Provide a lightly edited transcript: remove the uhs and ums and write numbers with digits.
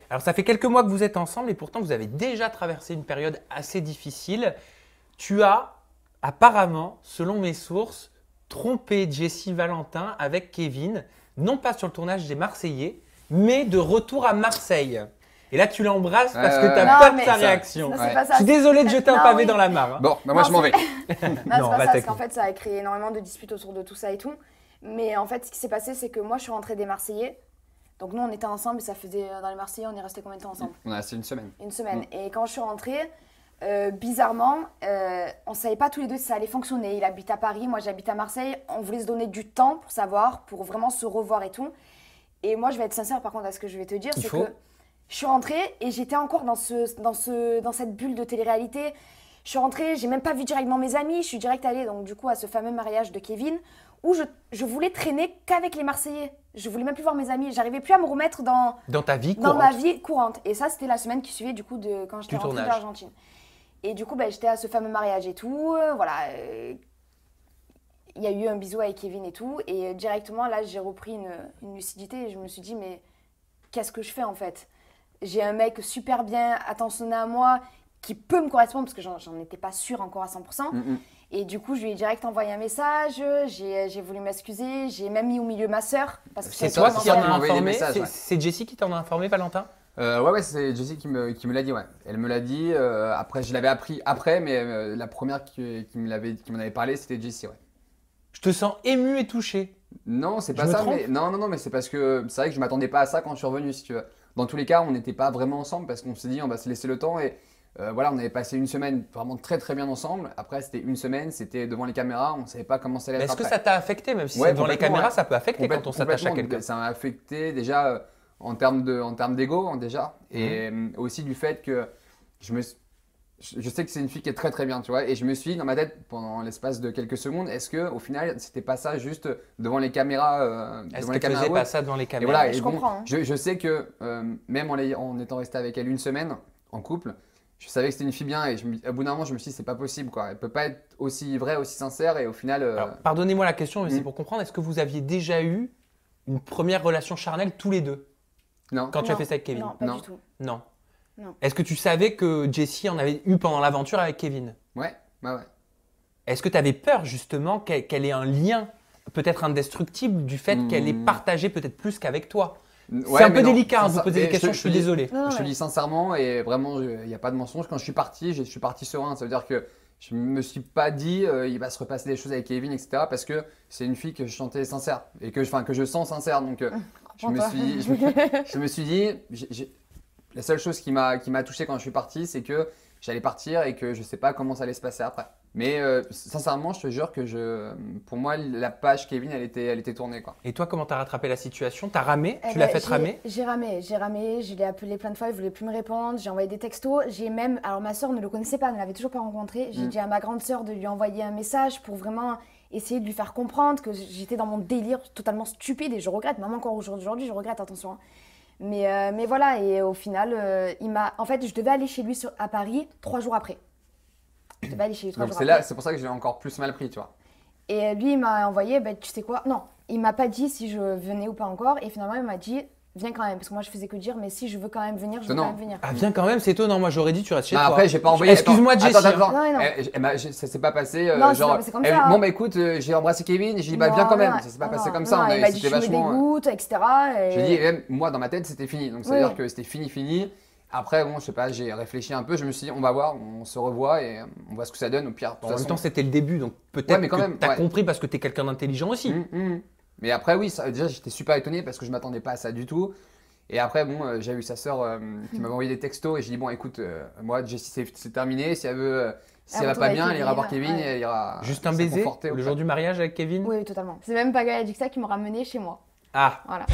Alors, ça fait quelques mois que vous êtes ensemble et pourtant, vous avez déjà traversé une période assez difficile. Tu as apparemment, selon mes sources, trompé Jessie Valentin avec Kevin, non pas sur le tournage des Marseillais, mais de retour à Marseille. Et là, tu l'embrasses parce que tu as Non, peur de mais sa ça- réaction. non, c'est Ouais. pas ça. Je suis désolé de jeter un Non, pavé oui. dans la mare. Hein. Bon, bah moi Non, je m'en vais. Non, Non, c'est on pas va ça, parce t'écouter. qu'en fait, ça a créé énormément de disputes autour de tout ça et tout. Mais en fait, ce qui s'est passé, c'est que moi, je suis rentrée des Marseillais. Donc nous, on était ensemble et ça faisait, dans les Marseillais, on est resté combien de temps ensemble? On a resté une semaine. Une semaine. Et quand je suis rentrée, bizarrement, on savait pas tous les deux si ça allait fonctionner. Il habite à Paris, moi j'habite à Marseille. On voulait se donner du temps pour savoir, pour vraiment se revoir et tout. Et moi, je vais être sincère par contre à ce que je vais te dire, Il c'est faut. que je suis rentrée et j'étais encore dans cette bulle de télé-réalité. Je suis rentrée, j'ai même pas vu directement mes amis. Je suis direct allée donc du coup à ce fameux mariage de Kevin où je voulais traîner qu'avec les Marseillais. Je voulais même plus voir mes amis. J'arrivais plus à me remettre dans Dans ta vie ma courante. vie courante. Et ça, c'était la semaine qui suivait du coup de quand j'étais Du rentrée tournage. d'Argentine. Et du coup, j'étais à ce fameux mariage et tout. Voilà. Il y a eu un bisou avec Kevin et tout. Et directement, là, j'ai repris une lucidité et je me suis dit, mais qu'est-ce que je fais en fait? J'ai un mec super bien attentionné à moi qui peut me correspondre parce que j'en étais pas sûre encore à 100%. Et du coup, je lui ai direct envoyé un message, j'ai voulu m'excuser, j'ai même mis au milieu ma sœur. C'est toi qui en qui as m'a envoyé des informé? messages, ouais. C'est Jessie qui t'en a informé, Valentin? Ouais, c'est Jessie qui me l'a dit, ouais. Elle me l'a dit. Après, je l'avais appris après, mais la première qui m'en avait parlé, c'était Jessie, ouais. Je te sens ému et touché. Non, c'est Je pas me ça, trompe mais non, mais c'est parce que c'est vrai que je m'attendais pas à ça quand je suis revenu, si tu veux. Dans tous les cas, on n'était pas vraiment ensemble parce qu'on s'est dit on va se laisser le temps et voilà, on avait passé une semaine vraiment très très bien ensemble. Après, c'était une semaine, c'était devant les caméras, on savait pas comment ça allait Mais être est-ce que après. ça t'a affecté, même si Ouais, c'est devant les complètement, caméras, ouais. ça peut affecter quand on s'attache à Complètement, quelqu'un? ça m'a affecté déjà en termes d'ego déjà et aussi du fait que je sais que c'est une fille qui est très très bien, tu vois, et je me suis dit dans ma tête pendant l'espace de quelques secondes, est-ce que au final c'était pas ça juste devant les caméras, Est-ce devant qu'elle les caméras faisait web. pas ça devant les Et caméras? voilà, Je et bon, comprends, hein. je sais que même en étant resté avec elle une semaine en couple, je savais que c'était une fille bien et au bout d'un moment je me suis dit c'est pas possible quoi, elle peut pas être aussi vraie, aussi sincère et au final Alors, pardonnez-moi la question, mais c'est pour comprendre, est-ce que vous aviez déjà eu une première relation charnelle tous les deux non. quand tu as Non, fait ça avec Kevin? Non, pas Non. du tout. Non. Non. Est-ce que tu savais que Jessie en avait eu pendant l'aventure avec Kevin? Ouais, bah ouais. Est-ce que tu avais peur justement qu'elle ait un lien peut-être indestructible du fait qu'elle ait partagé peut-être plus qu'avec toi? C'est un peu délicat de vous poser des questions, je suis désolé. Non, Je te mais- dis sincèrement et vraiment, il n'y a pas de mensonge. Quand je suis parti serein. Ça veut dire que je me suis pas dit il va se repasser des choses avec Kevin, etc. Parce que c'est une fille que je sentais sincère et que je sens sincère. Donc je me suis dit, la seule chose qui m'a touché quand je suis parti, c'est que j'allais partir et que je sais pas comment ça allait se passer après. Mais sincèrement, je te jure que pour moi, la page Kevin, elle était tournée quoi. Et toi, comment t'as rattrapé la situation? T'as ramé? Eh Tu l'as ben, fait ramer? J'ai ramé, je l'ai appelé plein de fois, il voulait plus me répondre, j'ai envoyé des textos, j'ai même, alors ma soeur ne le connaissait pas, ne l'avait toujours pas rencontré, j'ai dit à ma grande soeur de lui envoyer un message pour vraiment essayer de lui faire comprendre que j'étais dans mon délire totalement stupide et je regrette, même encore aujourd'hui je regrette, attention. Hein. Mais voilà, et au final, en fait, je devais aller chez lui à Paris 3 jours après. Je devais aller chez lui 3 Donc jours après. c'est pour ça que je l'ai encore plus mal pris, tu vois. Et lui, il m'a envoyé, tu sais quoi? Non, il m'a pas dit si je venais ou pas encore. Et finalement, il m'a dit, viens quand même. Parce que moi, je faisais que dire, mais si je veux quand même venir, je veux Non. quand même venir. Ah, viens quand même, c'est étonnant. Moi, j'aurais dit, tu restes chez Non, toi. après, j'ai pas envoyé. Excuse-moi, Attends, Jessie. attends, Non, non. ça s'est pas passé. Non, c'est genre, pas passé comme ça. Bon, bah écoute, j'ai embrassé Kevin et j'ai dit, bah viens Non, quand même. non, Ça s'est pas non, passé non, comme non, ça. il m'a dit, C'était tu me vachement. dégoûtes, etc. J'ai dit, même moi, dans ma tête, c'était fini. Donc, ça veut Oui. dire que c'était fini. Après, bon, je sais pas, j'ai réfléchi un peu. Je me suis dit, on va voir, on se revoit et on voit ce que ça donne. Au pire, de toute En même façon. temps, c'était le début, donc peut-être Ouais, mais quand que même, t'as ouais. compris parce que t'es quelqu'un d'intelligent aussi. Mais après, oui, déjà, j'étais super étonné parce que je m'attendais pas à ça du tout. Et après, bon, j'ai eu sa sœur qui m'avait envoyé des textos et j'ai dit, bon, écoute, moi, Jessie, c'est terminé. Si elle veut, si elle va retourne pas bien, avec elle ira voir Kevin, Kevin ouais. et elle ira. Juste un se baiser conforter le auprès. jour du mariage avec Kevin? Oui, totalement. C'est même pas Gaël Dixa qui m'a ramené chez moi. Ah, Voilà.